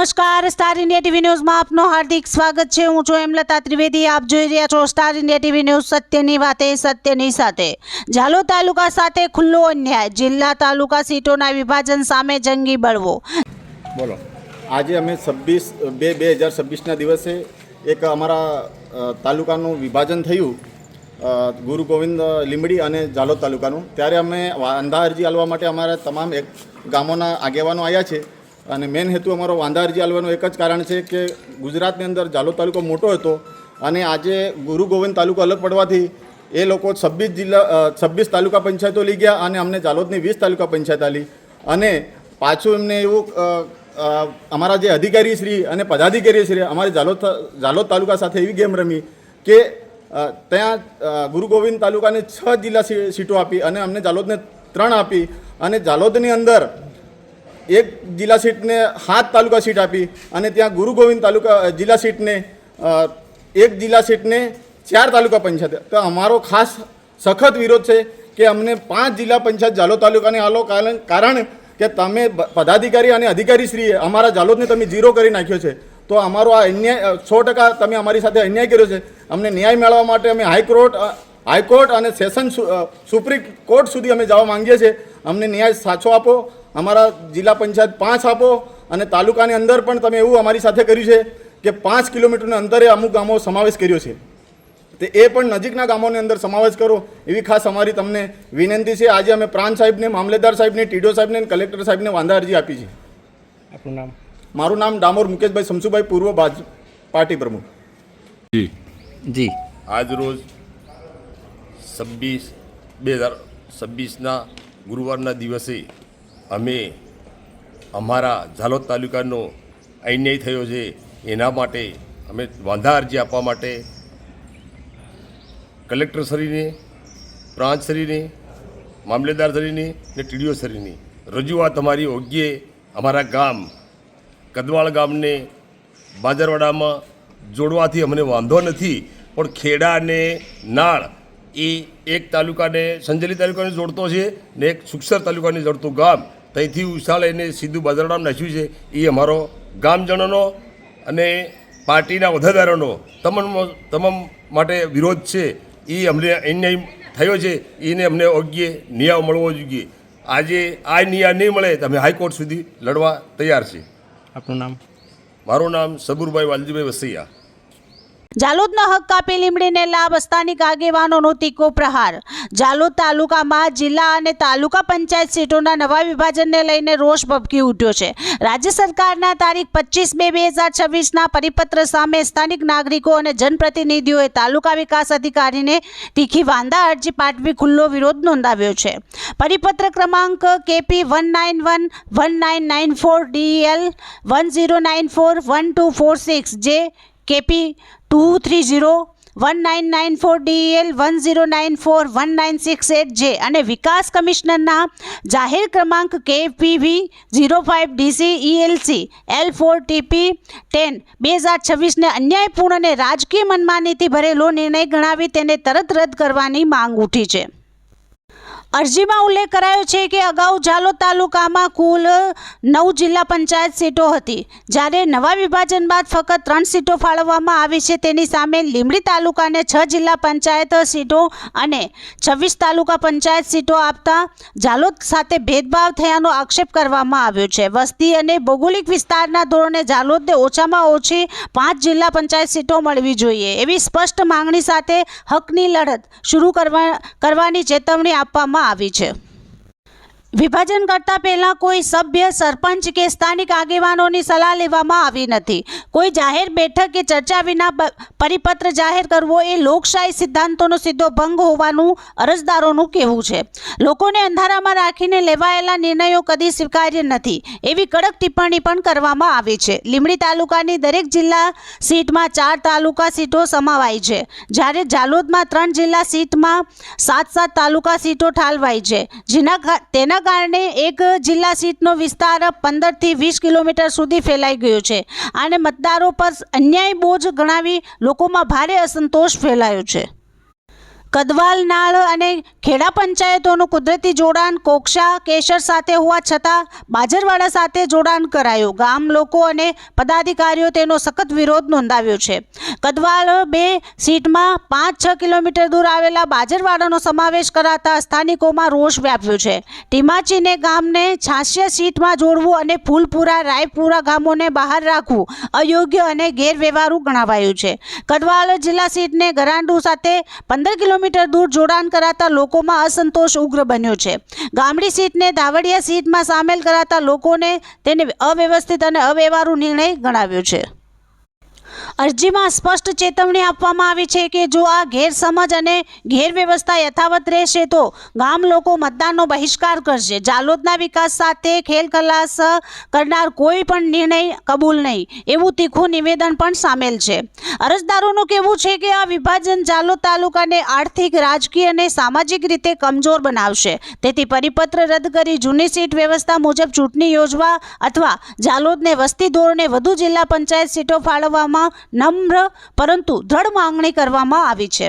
નમસ્કાર, star India TV ન્યૂઝમાં આપનું હાર્દિક સ્વાગત છે। હું છું હેમલતા ત્રિવેદી। આપ જોઈ રહ્યા છો સ્ટાર ઇન્ડિયા ટીવી ન્યૂઝ। સત્યની વાતે સત્યની સાથે। ઝાલોદ તાલુકા સાથે ખુલ્લો અન્યાય, જિલ્લા તાલુકા સીટોના વિભાજન સામે જંગી બળવો। બોલો, આજે અમે 26/2/2026ના દિવસે એક અમારા તાલુકાનું વિભાજન થયું, ગુરુ ગોવિંદ લીંબડી અને ઝાલોદ તાલુકાનું। ત્યારે અમે વાંધા અરજી આલવા માટે અમારા તમામ ગામોના આગેવાનો આવ્યા છે અને મેન હેતુ અમારો વાંધા અરજી આલવાનું એક જ કારણ છે કે ગુજરાતની અંદર ઝાલોદ તાલુકો મોટો હતો અને આજે ગુરુ ગોવિંદ તાલુકો અલગ પડવાથી એ લોકો 26 તાલુકા પંચાયતો લઈ ગયા અને અમને ઝાલોદની 20 તાલુકા પંચાયત આલી અને પાછું એમને એવું અમારા જે અધિકારી શ્રી અને પદાધિકારી શ્રી અમારી ઝાલોદ તાલુકા સાથે એવી ગેમ રમી કે ત્યાં ગુરુ ગોવિંદ તાલુકાને 6 જિલ્લા સીટો આપી અને અમને ઝાલોદને 3 આપી અને ઝાલોદની અંદર એક જિલ્લા સીટને 7 તાલુકા સીટ આપી અને ત્યાં ગુરુ ગોવિંદ તાલુકા જિલ્લા સીટને એક જિલ્લા સીટને 4 તાલુકા પંચાયત। તો અમારો ખાસ સખત વિરોધ છે કે અમને 5 જિલ્લા પંચાયત ઝાલોદ તાલુકાને આલો, કારણ કે તમે પદાધિકારી અને અધિકારીશ્રીએ અમારા ઝાલોદને તમે ઝીરો કરી નાખ્યો છે। તો અમારો આ અન્યાય 100% તમે અમારી સાથે અન્યાય કર્યો છે। અમને ન્યાય મેળવવા માટે અમે હાઈકોર્ટ અને સેશન સુપ્રીમ કોર્ટ સુધી અમે જવા માંગીએ છીએ। અમને ન્યાય સાચો આપો, અમારા જિલ્લા પંચાયત 5 આપો અને તાલુકાની અંદર પણ તમે એવું અમારી સાથે કર્યું છે કે 5 કિલોમીટરના અંતરે અમુક ગામો સમાવેશ કર્યો છે, તે એ પણ નજીકના ગામોની અંદર સમાવેશ કરો એવી ખાસ અમારી તમને વિનંતી છે। આજે અમે પ્રાંત સાહેબને, મામલેદાર સાહેબને, ટીડીઓ સાહેબને અને કલેક્ટર સાહેબને વાંધા અરજી આપી છે। આપનું નામ? મારું નામ ડામોર મુકેશભાઈ શમસુભાઈ, પૂર્વ ભાજપ પાર્ટી પ્રમુખ। જી આજ રોજ 26/2026ના ગુરુવારના દિવસે અમે અમારા ઝાલોદ તાલુકાનો અન્યાય થયો છે એના માટે અમે વાંધા અરજી આપવા માટે કલેક્ટરશ્રીને, પ્રાંતશ્રીને, મામલેદારશ્રીને ને ટીડીઓ શ્રીની રજૂઆત અમારી યોગ્ય અમારા ગામ કદવાળ ગામને બાજરવાડામાં જોડવાથી અમને વાંધો નથી, પણ ખેડા અને નાળ એ એક તાલુકાને, સંજેલી તાલુકાને જોડતો છે ને એક સુખસર તાલુકાને જોડતું ગામ, ત્યાંથી ઉછાળીને સીધું બાજરવાડામાં નાખ્યું છે। એ અમારો ગામજનોનો અને પાર્ટીના હોદ્દેદારોનો તમામ માટે વિરોધ છે। એ અમને અન્યાય થયો છે, એને અમને યોગ્ય ન્યાય મળવો જોઈએ। આજે આ ન્યાય નહીં મળે તો અમે હાઈકોર્ટ સુધી લડવા તૈયાર છીએ। આપનું નામ? મારું નામ સબુરભાઈ વાલજીભાઈ વસૈયા। ઝાલોદનો હક કાપી લીંબડીને લાભ, સ્થાનિક આગેવાનોનો તીખો પ્રહાર। ઝાલોદ તાલુકામાં જિલ્લા અને તાલુકા પંચાયત સીટોના નવા વિભાજનને લઈને રોષ ભભકી ઉઠ્યો છે। રાજ્ય સરકારના તારીખ 25/2/2026ના પરિપત્ર સામે સ્થાનિક નાગરિકો અને જનપ્રતિનિધિઓએ તાલુકા વિકાસ અધિકારીને તીખી વાંધા અરજી પાઠવી ખુલ્લો વિરોધ નોંધાવ્યો છે। પરિપત્ર ક્રમાંક KP 1911994 DEL 10941246 જે KP 2301994 DEL 10941968 જે અને વિકાસ કમિશનરના જાહેર ક્રમાંક KPV 05 DC ELC L4TP 10/2026ને અન્યાયપૂર્ણ અને રાજકીય મનમાનીથી ભરેલો નિર્ણય ગણાવી તેને તરત રદ કરવાની માંગ ઉઠી છે। અરજીમાં ઉલ્લેખ કરાયો છે કે અગાઉ ઝાલોદ તાલુકામાં કુલ 9 જિલ્લા પંચાયત સીટો હતી, જ્યારે નવા વિભાજન બાદ ફક્ત 3 સીટો ફાળવવામાં આવી છે। તેની સામે લીંબડી તાલુકાને 6 જિલ્લા પંચાયત સીટો અને 26 તાલુકા પંચાયત સીટો આપતા ઝાલોદ સાથે ભેદભાવ થયાનો આક્ષેપ કરવામાં આવ્યો છે। વસ્તી અને ભૌગોલિક વિસ્તારના ધોરણે ઝાલોદને ઓછામાં ઓછી 5 જિલ્લા પંચાયત સીટો મળવી જોઈએ એવી સ્પષ્ટ માંગણી સાથે હકની લડત શરૂ કરવાની ચેતવણી આપવામાં આવી છે। વિભાજન કરતા પહેલા કોઈ સભ્ય, સરપંચ કે સ્થાનિક આગેવાનોની સલાહ લેવામાં આવી નથી। કોઈ જાહેર બેઠક કે ચર્ચા વિના પરિપત્ર જાહેર કરવો એ લોકશાહી સિદ્ધાંતોનો સીધો ભંગ હોવાનું અરજદારોનું કહેવું છે। લોકોને અંધારામાં રાખીને લેવાયેલા નિર્ણયો કદી સ્વીકાર્ય નથી એવી કડક ટિપ્પણી પણ કરવામાં આવી છે। લીંબડી તાલુકાની દરેક જિલ્લા સીટમાં 4 તાલુકા સીટો સમાવાઈ છે, જ્યારે ઝાલોદમાં 3 જિલ્લા સીટમાં 7 તાલુકા સીટો ઠાલવાઈ છે, તેના કારણે એક જિલ્લા સીટનો વિસ્તાર 15 થી 20 કિલોમીટર સુધી ફેલાઈ ગયો છે અને મતદારો પર અન્યાય બોજ ગણાવી લોકોમાં ભારે અસંતોષ ફેલાયો છે। કદવાલ નાળ અને ખેડા પંચાયતોનું કુદરતી જોડાણ કોક્ષા કેશર સાથે હોવા છતાં બાજરવાડા સાથે જોડાણ કરાયું. ગામ લોકો અને પદાધિકારીઓ તેનો સખત વિરોધ નોંધાવ્યો છે. કદવાલ 2 સીટમાં 5-6 કિલોમીટર દૂર આવેલા બાજરવાડાનો સમાવેશ કરાતા સ્થાનિકોમાં રોષ વ્યાપ્યો છે. ટીમાચીને ગામને 86 સીટમાં જોડવું અને ફૂલપુરા રાયપુરા ગામોને બહાર રાખવું અયોગ્ય અને ગેરવ્યવહારુ ગણાવાયું છે. કદવાલ જિલ્લા સીટને ગરાંડુ સાથે 15 કિલોમીટર દૂર જોડાણ કરાતા લોકોમાં અસંતોષ ઉગ્ર બન્યો છે. ગામડી સીટને ધાવડિયા સીટમાં સામેલ કરાતા લોકોને તેને અવ્યવસ્થિત અને અવ્યવહારુ નિર્ણય ગણાવ્યો છે. અરજીમાં સ્પષ્ટ ચેતવણી આપવામાં આવી છે કે જો આ ગેરસમજ અને ગેરવ્યવસ્થા યથાવત રહેશે તો ગામ લોકો મતદાનનો બહિષ્કાર કરશે. જાલોદના વિકાસ સાથે ખેલ ખલાસ કરનાર કોઈ પણ નિર્ણય કબૂલ નહીં એવું તીખું નિવેદન પણ સામેલ છે. અરજદારોનું કહેવું છે કે આ વિભાજન જાલોદ તાલુકાને આર્થિક રાજકીય અને સામાજિક રીતે કમજોર બનાવશે. તેથી પરિપત્ર રદ કરી જૂની સીટ વ્યવસ્થા મુજબ ચૂંટણી યોજવા અથવા જાલોદને વસ્તી ધોરણે વધુ જિલ્લા પંચાયત સીટો ફાળવવામાં નમ્ર પરંતુ દ્રઢ માંગણી કરવામાં આવી છે.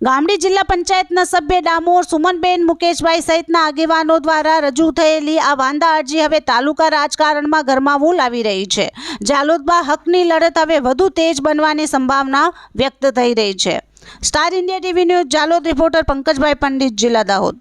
ગામડી જિલ્લા પંચાયતના સભ્ય ડામોર સુમનબેન મુકેશભાઈ સહિતના આગેવાનો દ્વારા રજૂ થયેલી આ વાંધા અરજી હવે તાલુકા રાજકારણમાં ગરમાવું લાવી રહી છે. જાલોદમાં હકની લડત હવે વધુ તેજ બનવાની સંભાવના વ્યક્ત થઈ રહી છે. Star India TV news Jhalod reporter Pankajbhai Pandit, જિલ્લા દાહોદ.